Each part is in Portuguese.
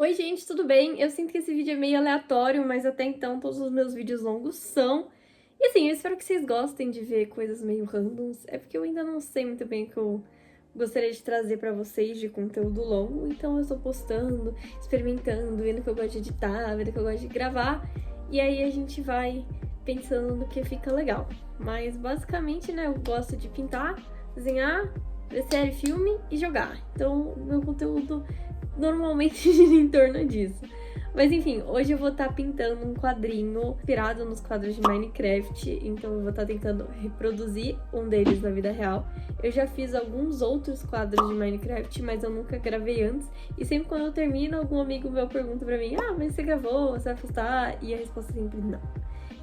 Oi gente, tudo bem? Eu sinto que esse vídeo é meio aleatório, mas até então todos os meus vídeos longos são. E assim, eu espero que vocês gostem de ver coisas meio randoms. É porque eu ainda não sei muito bem o que eu gostaria de trazer pra vocês de conteúdo longo, então eu estou postando, experimentando, vendo o que eu gosto de editar, vendo o que eu gosto de gravar. E aí a gente vai pensando no que fica legal. Mas basicamente, né, eu gosto de pintar, desenhar, ver série, filme e jogar. Então, meu conteúdo normalmente gira em torno disso. Mas enfim, hoje eu vou estar pintando um quadrinho inspirado nos quadros de Minecraft, então eu vou estar tentando reproduzir um deles na vida real. Eu já fiz alguns outros quadros de Minecraft, mas eu nunca gravei antes, e sempre quando eu termino, algum amigo meu pergunta pra mim: ah, mas você gravou? Você vai postar? E a resposta é sempre não.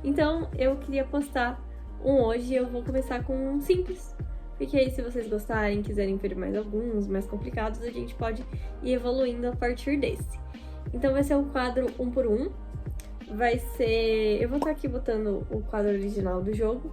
Então eu queria postar um hoje, eu vou começar com um simples. Porque aí, se vocês gostarem, quiserem ver mais alguns, mais complicados, a gente pode ir evoluindo a partir desse. Então vai ser um quadro 1 por 1. Vai ser... Eu vou estar aqui botando o quadro original do jogo.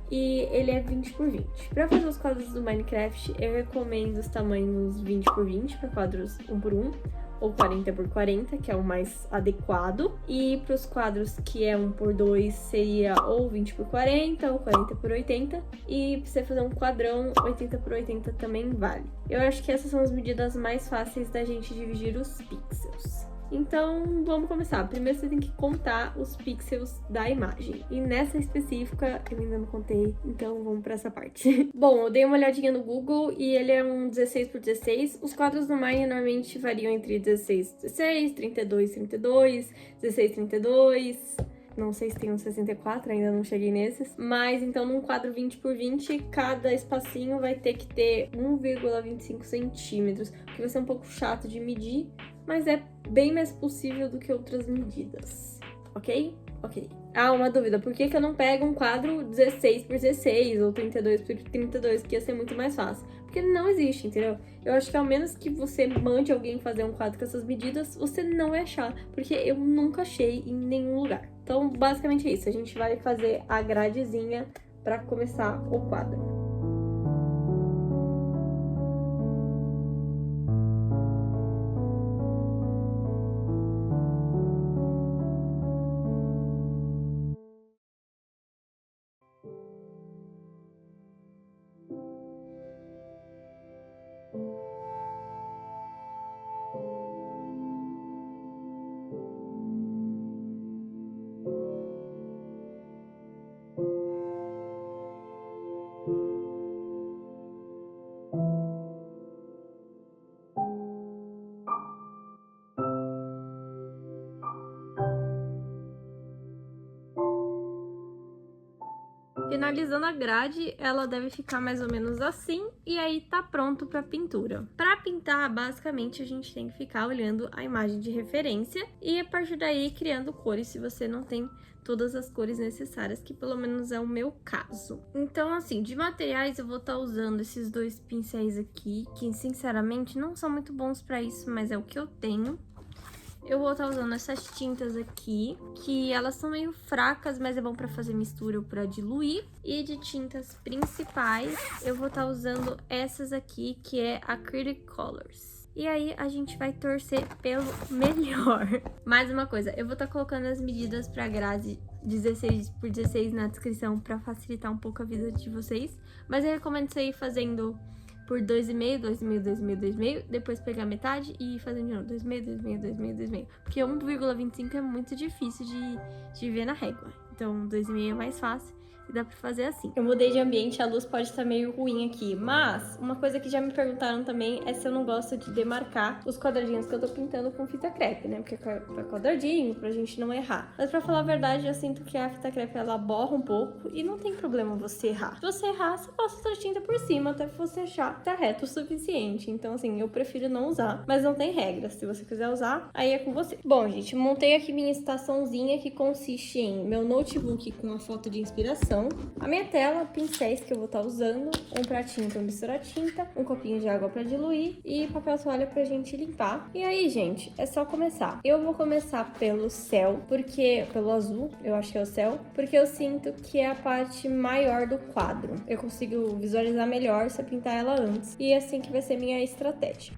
E ele é 20 por 20. Para fazer os quadros do Minecraft, eu recomendo os tamanhos 20 por 20 para quadros 1 por 1. Ou 40 por 40, que é o mais adequado. E para os quadros que é 1 por 2, seria ou 20 por 40 ou 40 por 80. E para você fazer um quadrão, 80 por 80 também vale. Eu acho que essas são as medidas mais fáceis da gente dividir os pixels. Então, vamos começar. Primeiro você tem que contar os pixels da imagem. E nessa específica, eu ainda não contei, então vamos para essa parte. Bom, eu dei uma olhadinha no Google e ele é um 16 por 16. Os quadros do Maya normalmente variam entre 16 por 16, 32 por 32, 16 por 32... Não sei se tem um 64, ainda não cheguei nesses. Mas, então, num quadro 20 por 20, cada espacinho vai ter que ter 1,25 centímetros, o que vai ser um pouco chato de medir, mas é bem mais possível do que outras medidas, ok? Ok. Ah, uma dúvida, por que eu não pego um quadro 16 por 16 ou 32 por 32, que ia ser muito mais fácil? Porque não existe, entendeu? Eu acho que ao menos que você mande alguém fazer um quadro com essas medidas, você não vai achar, porque eu nunca achei em nenhum lugar. Então, basicamente é isso, a gente vai fazer a gradezinha para começar o quadro. Finalizando a grade, ela deve ficar mais ou menos assim, e aí tá pronto pra pintura. Pra pintar, basicamente, a gente tem que ficar olhando a imagem de referência e a partir daí criando cores, se você não tem todas as cores necessárias, que pelo menos é o meu caso. Então, assim, de materiais eu vou estar usando esses dois pincéis aqui, que sinceramente não são muito bons pra isso, mas é o que eu tenho. Eu vou estar usando essas tintas aqui, que elas são meio fracas, mas é bom pra fazer mistura ou pra diluir. E de tintas principais, eu vou estar usando essas aqui, que é Acrylic Colors. E aí, a gente vai torcer pelo melhor. Mais uma coisa, eu vou estar colocando as medidas pra grade 16 por 16 na descrição pra facilitar um pouco a vida de vocês. Mas eu recomendo você ir fazendo por 2,5, 2,5, 2,5, 2,5, depois pegar metade e ir fazendo de novo 2,5, 2,5, 2,5, 2,5. Porque 1,25 é muito difícil de ver na régua. Então 2,5 é mais fácil e dá pra fazer assim. Eu mudei de ambiente, a luz pode estar meio ruim aqui, mas uma coisa que já me perguntaram também é se eu não gosto de demarcar os quadradinhos que eu tô pintando com fita crepe, né? Porque é quadradinho, pra gente não errar. Mas pra falar a verdade, eu sinto que a fita crepe, ela borra um pouco e não tem problema você errar. Se você errar, você passa outra tinta por cima até você achar que tá reto o suficiente. Então, assim, eu prefiro não usar, mas não tem regra. Se você quiser usar, aí é com você. Bom, gente, montei aqui minha estaçãozinha que consiste em meu notebook com a foto de inspiração, a minha tela, pincéis que eu vou estar usando, um pratinho para misturar tinta, um copinho de água para diluir e papel toalha pra gente limpar. E aí, gente, é só começar. Eu vou começar pelo céu, pelo azul, eu acho que é o céu, porque eu sinto que é a parte maior do quadro. Eu consigo visualizar melhor se eu pintar ela antes. E é assim que vai ser minha estratégia.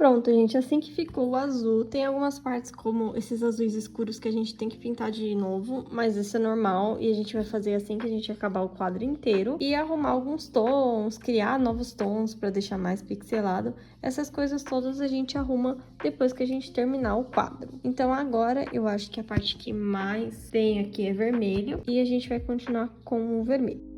Pronto, gente, assim que ficou o azul, tem algumas partes como esses azuis escuros que a gente tem que pintar de novo, mas isso é normal e a gente vai fazer assim que a gente acabar o quadro inteiro e arrumar alguns tons, criar novos tons para deixar mais pixelado. Essas coisas todas a gente arruma depois que a gente terminar o quadro. Então agora eu acho que a parte que mais tem aqui é vermelho e a gente vai continuar com o vermelho.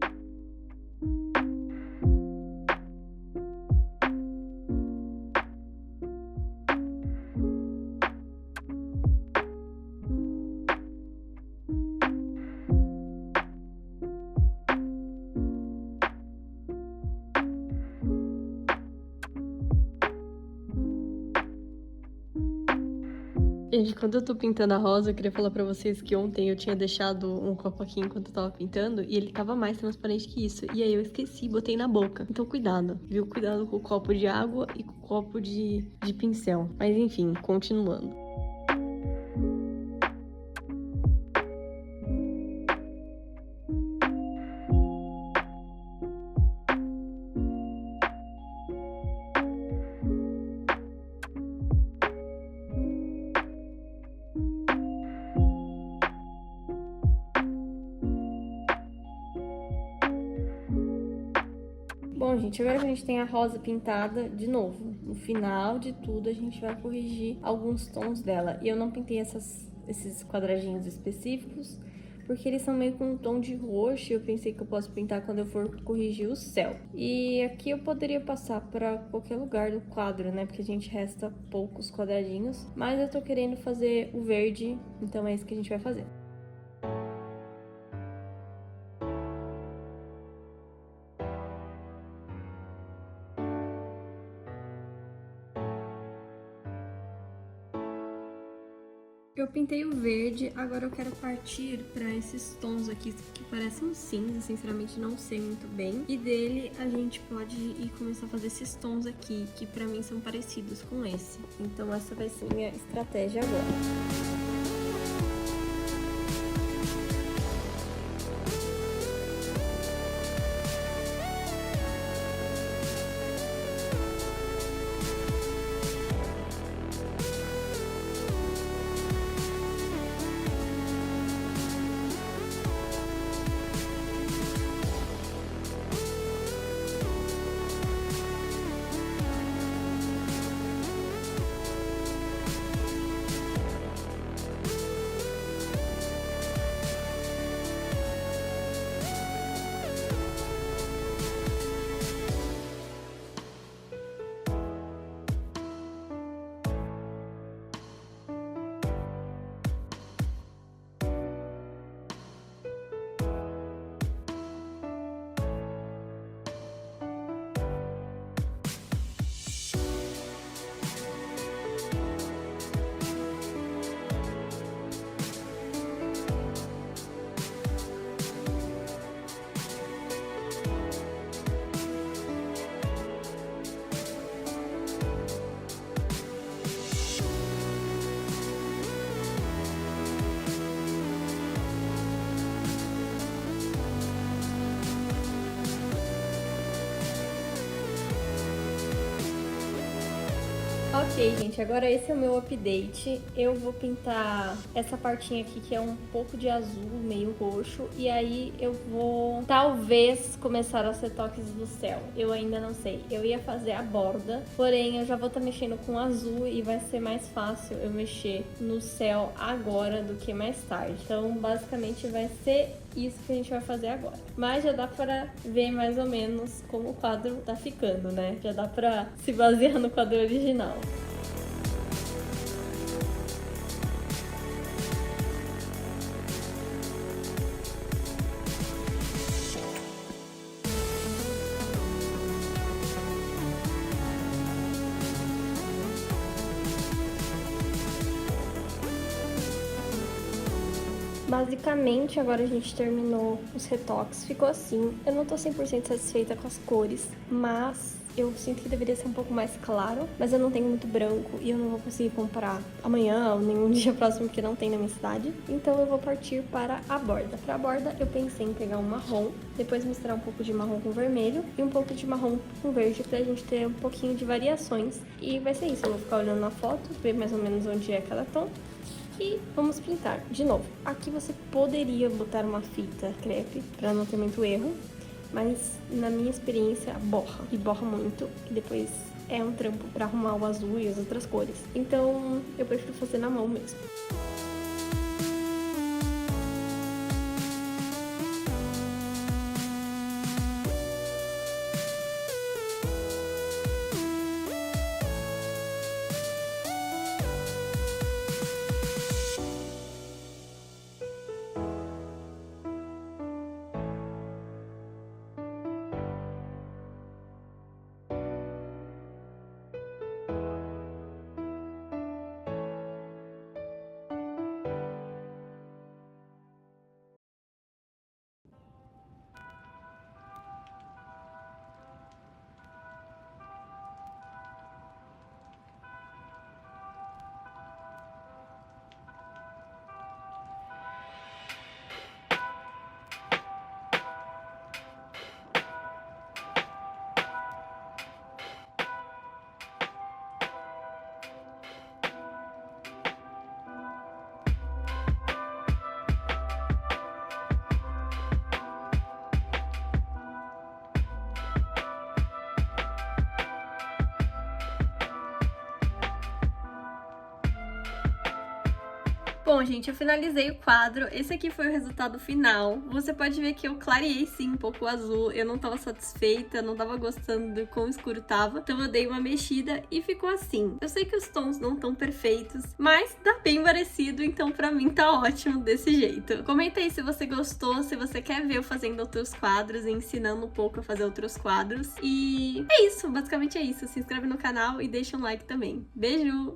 Gente, quando eu tô pintando a rosa, eu queria falar pra vocês que ontem eu tinha deixado um copo aqui enquanto eu tava pintando e ele tava mais transparente que isso. E aí eu esqueci, botei na boca. Então cuidado, viu? Cuidado com o copo de água e com o copo de pincel. Mas enfim, continuando. Bom, gente, agora que a gente tem a rosa pintada, de novo, no final de tudo a gente vai corrigir alguns tons dela. E eu não pintei esses quadradinhos específicos, porque eles são meio com um tom de roxo e eu pensei que eu posso pintar quando eu for corrigir o céu. E aqui eu poderia passar pra qualquer lugar do quadro, né, porque a gente resta poucos quadradinhos. Mas eu tô querendo fazer o verde, então é isso que a gente vai fazer. Eu pintei o verde, agora eu quero partir para esses tons aqui que parecem cinza, sinceramente não sei muito bem. E dele a gente pode ir começar a fazer esses tons aqui, que pra mim são parecidos com esse. Então essa vai ser minha estratégia agora. Ok, gente, agora esse é o meu update. Eu vou pintar essa partinha aqui que é um pouco de azul, meio roxo. E aí eu vou, talvez, começar os retoques do céu. Eu ainda não sei. Eu ia fazer a borda, porém eu já vou estar mexendo com azul e vai ser mais fácil eu mexer no céu agora do que mais tarde. Então, basicamente, vai ser isso que a gente vai fazer agora. Mas já dá pra ver mais ou menos como o quadro tá ficando, né? Já dá pra se basear no quadro original. Basicamente, agora a gente terminou os retoques, ficou assim. Eu não tô 100% satisfeita com as cores, mas eu sinto que deveria ser um pouco mais claro, mas eu não tenho muito branco e eu não vou conseguir comprar amanhã ou nenhum dia próximo que não tem na minha cidade. Então eu vou partir para a borda. Para a borda eu pensei em pegar um marrom, depois misturar um pouco de marrom com vermelho e um pouco de marrom com verde pra gente ter um pouquinho de variações. E vai ser isso, eu vou ficar olhando na foto, ver mais ou menos onde é cada tom. E vamos pintar. De novo, aqui você poderia botar uma fita crepe para não ter muito erro, mas na minha experiência borra, e borra muito, e depois é um trampo para arrumar o azul e as outras cores. Então eu prefiro fazer na mão mesmo. Bom, gente, eu finalizei o quadro. Esse aqui foi o resultado final. Você pode ver que eu clareei sim um pouco o azul. Eu não tava satisfeita, não tava gostando do quão escuro tava. Então eu dei uma mexida e ficou assim. Eu sei que os tons não estão perfeitos, mas tá bem parecido, então pra mim tá ótimo desse jeito. Comenta aí se você gostou, se você quer ver eu fazendo outros quadros e ensinando um pouco a fazer outros quadros. E é isso, basicamente é isso. Se inscreve no canal e deixa um like também. Beijo!